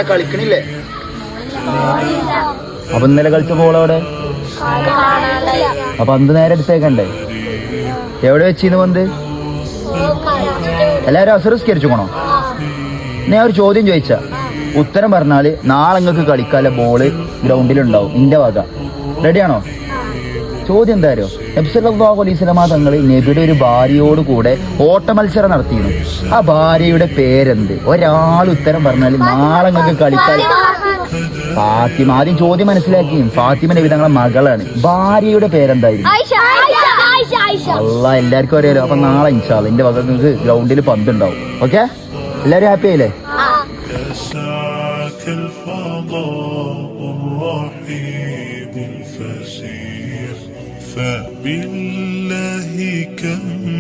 കളിക്കണില്ലേ? അപ്പൊ ഇന്നലെ കളിച്ച ബോളവിടെ അപ്പൊ പന്ത് നേരെ എടുത്തേക്കണ്ടേ? എവിടെ വെച്ചിന്ന് പന്ത്? എല്ലാരും അസറിസ്കരിച്ചുക്കണോ? ഞാൻ ഒരു ചോദ്യം ചോദിച്ചാ ഉത്തരം പറഞ്ഞാല് നാളെ നിങ്ങൾക്ക് കളിക്കാല ബോള് ഗ്രൗണ്ടിലുണ്ടാവും. ഇന്റെ വക. റെഡിയാണോ? ചോദ്യം എന്തായാലും നബി സല്ലല്ലാഹു അലൈഹി വസല്ലമ തങ്ങൾ നബിയുടെ ഒരു ഭാര്യയോട് കൂടെ ഓട്ട മത്സരം നടത്തിയിരുന്നു. ആ ഭാര്യയുടെ പേരെന്ത്? ഒരാൾ ഉത്തരം പറഞ്ഞാല് നാളെ നിങ്ങൾക്ക് കളിക്കാൻ. ഫാത്തിമ. ആദ്യം ചോദ്യം മനസ്സിലാക്കി. ഫാത്തിമ നബി തങ്ങളുടെ മകളാണ്. ഭാര്യയുടെ പേരെന്തായിരുന്നു? അള്ളാ, എല്ലാവർക്കും അറിയാലോ. അപ്പൊ നാളെ ഇൻഷാ അല്ലാഹ് എന്റെ വക നിങ്ങൾക്ക് ഗ്രൗണ്ടിൽ പന്തുണ്ടാവും. ഓക്കെ, എല്ലാരും ഹാപ്പി ആയില്ലേ? فبالله كم